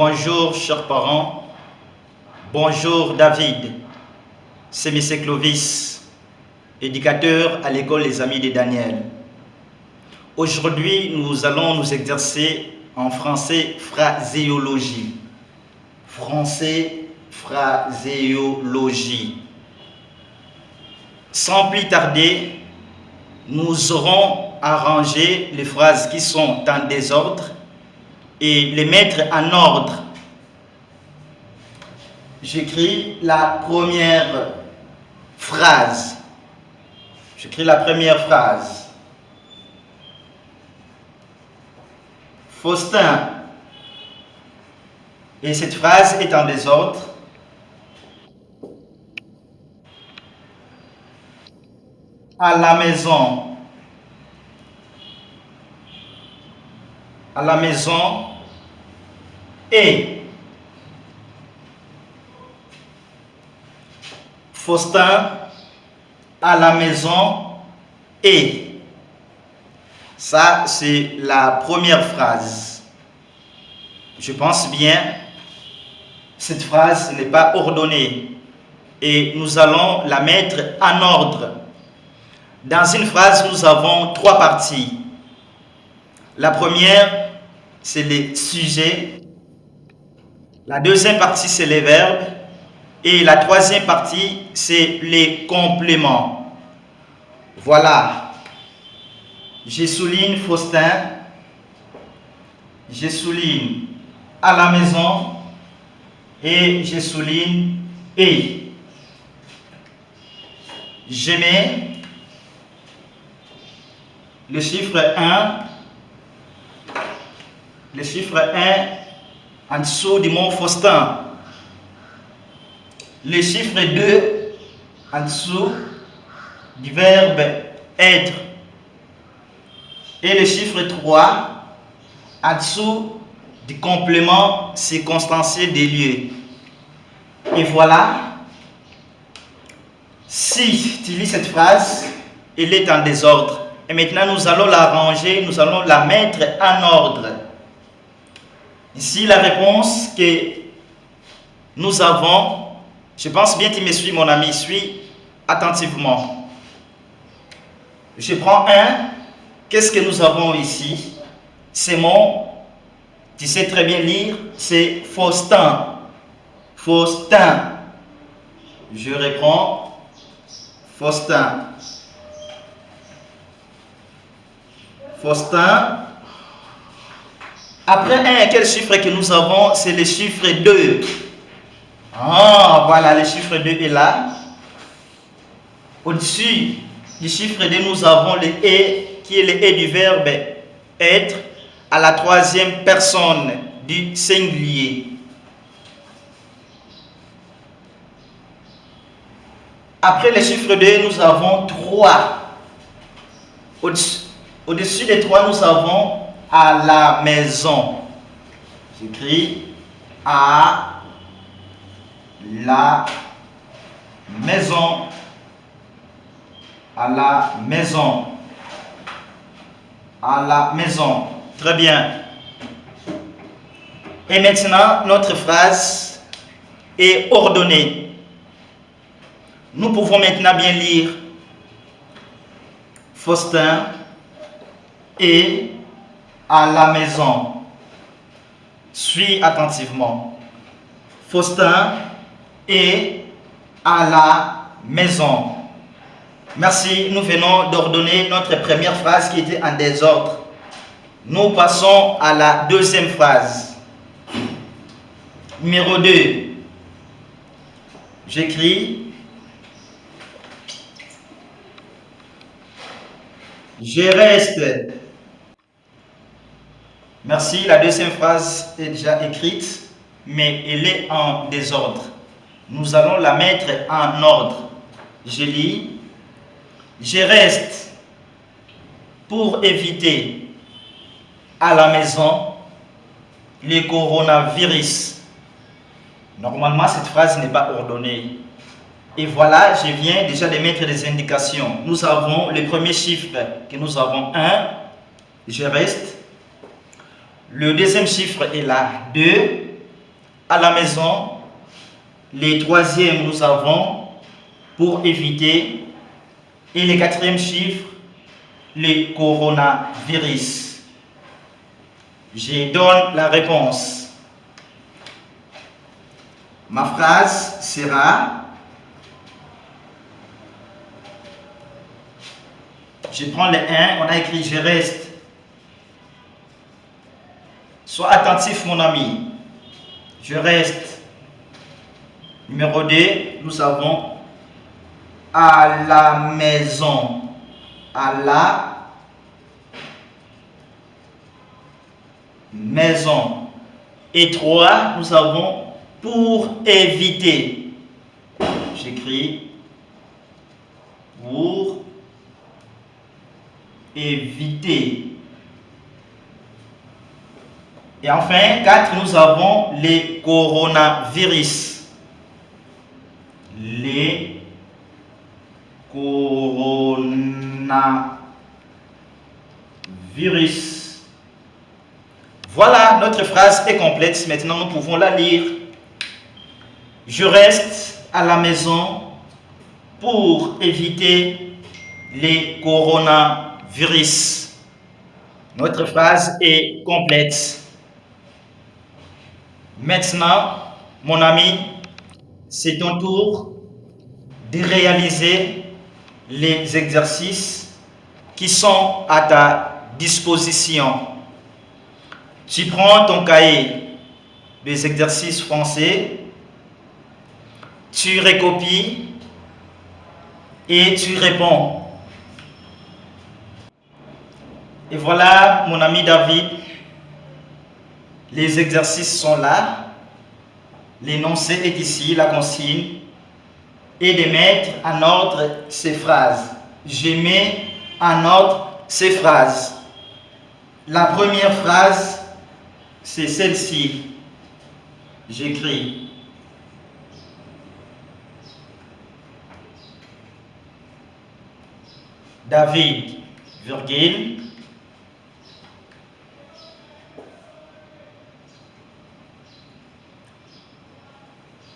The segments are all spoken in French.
Bonjour chers parents, bonjour David, c'est M. Clovis, éducateur à l'école Les Amis de Daniel. Aujourd'hui, nous allons nous exercer en français phraséologie. Français phraséologie. Sans plus tarder, nous aurons arrangé les phrases qui sont en désordre et les mettre en ordre. J'écris la première phrase. Faustin. Et cette phrase est en désordre. À la maison. À la maison. Et Faustin à la maison et ça c'est la première phrase. Je pense bien cette phrase n'est pas ordonnée et nous allons la mettre en ordre. Dans une phrase nous avons trois parties. La première c'est les sujets. La deuxième partie, c'est les verbes. Et la troisième partie, c'est les compléments. Voilà. Je souligne Faustin. Je souligne à la maison. Et je souligne et. Je mets le chiffre 1. Le chiffre 1 en dessous du mot Faustin. Le chiffre 2 en dessous du verbe être. Et le chiffre 3 en dessous du complément circonstanciel des lieux. Et voilà. Si tu lis cette phrase, elle est en désordre. Et maintenant nous allons la ranger, nous allons la mettre en ordre. Ici, la réponse que nous avons, je pense bien que tu me suis, mon ami, suis attentivement. Je prends un. Qu'est-ce que nous avons ici? C'est mon, tu sais très bien lire, c'est Faustin. Faustin. Je reprends. Faustin. Faustin. Après 1, quel chiffre que nous avons? C'est le chiffre 2. Ah, voilà, le chiffre 2 est là. Au-dessus du chiffre 2, nous avons le « et » qui est le « et » du verbe « être » à la troisième personne du singulier. Après le chiffre 2, nous avons 3. Au-dessus des 3, nous avons à la maison. J'écris à la maison. À la maison. À la maison. Très bien. Et maintenant, notre phrase est ordonnée. Nous pouvons maintenant bien lire Faustin et à la maison. Suis attentivement. Faustin et à la maison. Merci, nous venons d'ordonner notre première phrase qui était en désordre. Nous passons à la deuxième phrase. Numéro 2. J'écris. Je reste. Merci, la deuxième phrase est déjà écrite, mais elle est en désordre. Nous allons la mettre en ordre. Je lis. Je reste pour éviter à la maison le coronavirus. Normalement, cette phrase n'est pas ordonnée. Et voilà, je viens déjà de mettre des indications. Nous avons le premier chiffre que nous avons 1. Je reste. Le deuxième chiffre est là, 2. à la maison. Les troisièmes, nous avons pour éviter. Et le quatrième chiffre, le coronavirus. Je donne la réponse. Ma phrase sera, je prends le 1, on a écrit je reste. Sois attentif mon ami. Je reste. Numéro 2, nous avons à la maison. À la maison. Et 3, nous avons pour éviter. J'écris pour éviter. Et enfin, 4, nous avons les coronavirus. Les coronavirus. Voilà, notre phrase est complète. Maintenant, nous pouvons la lire. Je reste à la maison pour éviter les coronavirus. Notre phrase est complète. Maintenant, mon ami, c'est ton tour de réaliser les exercices qui sont à ta disposition. Tu prends ton cahier des exercices français, tu recopies et tu réponds. Et voilà, mon ami David, les exercices sont là. L'énoncé est ici, la consigne, et de mettre en ordre ces phrases. Je mets en ordre ces phrases. La première phrase, c'est celle-ci. J'écris. David, virgule.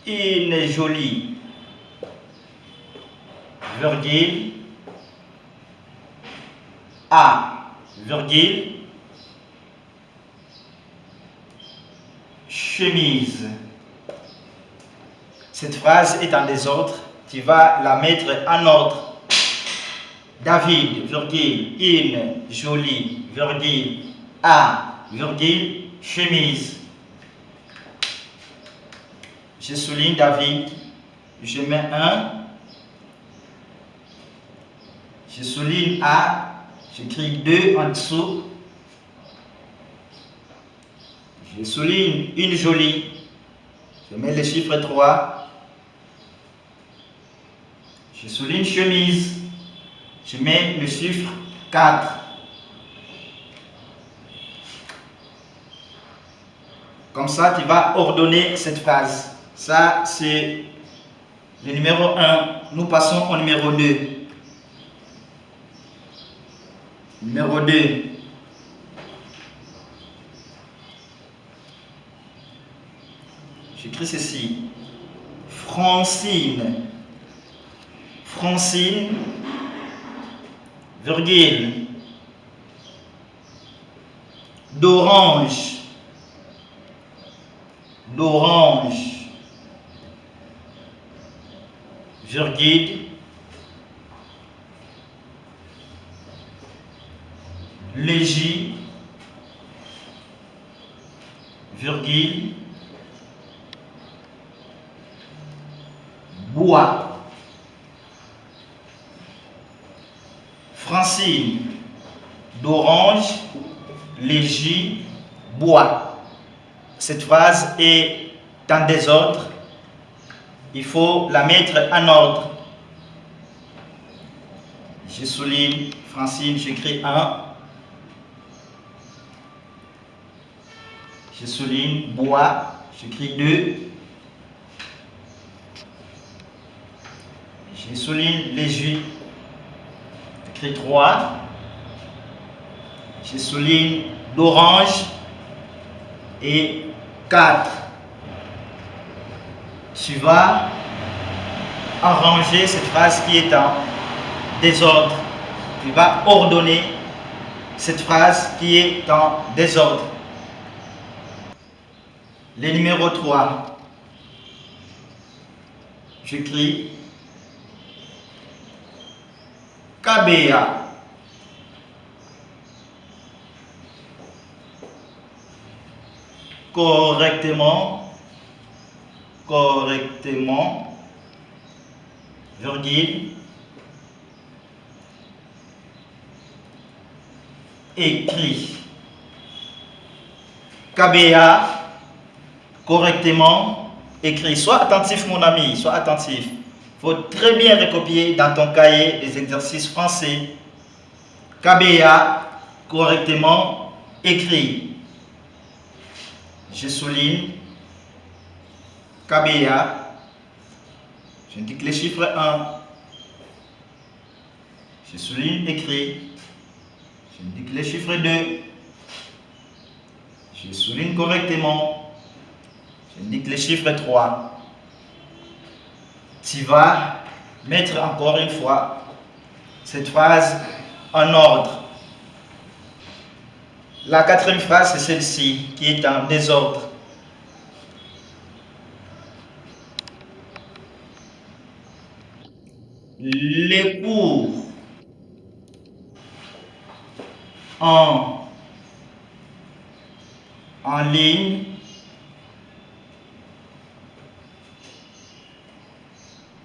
Une jolie, virgule, à, virgule, chemise. Cette phrase est en désordre, tu vas la mettre en ordre. David, virgule, une jolie, virgule, à, virgule, chemise. Je souligne David, je mets un, je souligne A, j'écris 2 en dessous, je souligne une jolie, je mets le chiffre 3, je souligne chemise, je mets le chiffre 4. Comme ça, tu vas ordonner cette phrase. Ça, c'est le numéro 1. Nous passons au numéro 2. Numéro 2. J'écris ceci. Francine. Francine, virgule. D'orange. D'orange. Virgule, léger, virgule, bois. Francine, d'orange, léger, bois. Cette phrase est en désordre. Il faut la mettre en ordre. Je souligne Francine, j'écris 1. Je souligne bois, j'écris 2. Je souligne léger, j'écris 3. Je souligne d'orange et 4. Tu vas arranger cette phrase qui est en désordre. Tu vas ordonner cette phrase qui est en désordre. Le numéro 3. J'écris KBA. Correctement, virgule, écrit. KBA, correctement écrit. Sois attentif mon ami, sois attentif. Il faut très bien recopier dans ton cahier les exercices français. KBA, correctement écrit. Je souligne KBA. J'indique les chiffres 1. Je souligne écrit. J'indique les chiffres 2. Je souligne correctement. J'indique les chiffres 3. Tu vas mettre encore une fois cette phrase en ordre. La 4e phrase, c'est celle-ci, qui est en désordre. Les cours en ligne,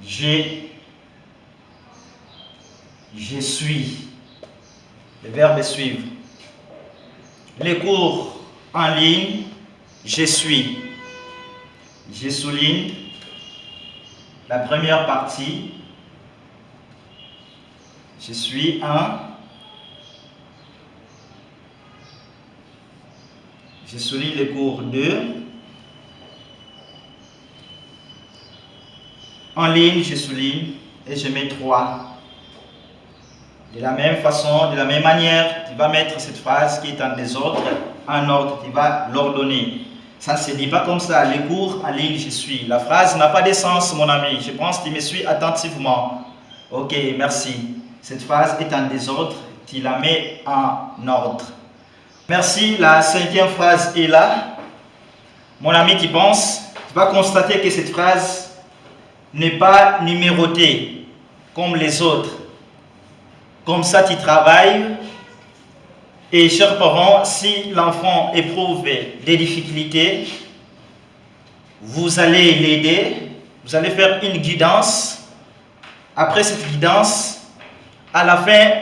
je suis. Le verbe suivre. Les cours en ligne, je suis. Je souligne la première partie. Je suis un. Je souligne les cours 2. En ligne, je souligne et je mets 3. De la même façon, de la même manière, tu vas mettre cette phrase qui est en désordre, en ordre, tu vas l'ordonner. Ça ne se dit pas comme ça, les cours en ligne, je suis. La phrase n'a pas de sens, mon ami. Je pense que tu me suis attentivement. Ok, merci. Cette phrase est en désordre, tu la mets en ordre. Merci, la 5e phrase est là. Mon ami qui pense, tu vas constater que cette phrase n'est pas numérotée comme les autres. Comme ça, tu travailles. Et chers parents, si l'enfant éprouve des difficultés, vous allez l'aider. Vous allez faire une guidance. Après cette guidance, à la fin,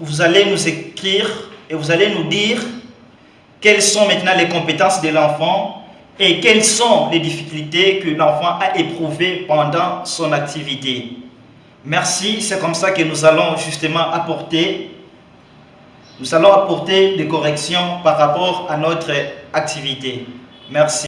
vous allez nous écrire et vous allez nous dire quelles sont maintenant les compétences de l'enfant et quelles sont les difficultés que l'enfant a éprouvées pendant son activité. Merci, c'est comme ça que nous allons justement apporter des corrections par rapport à notre activité. Merci.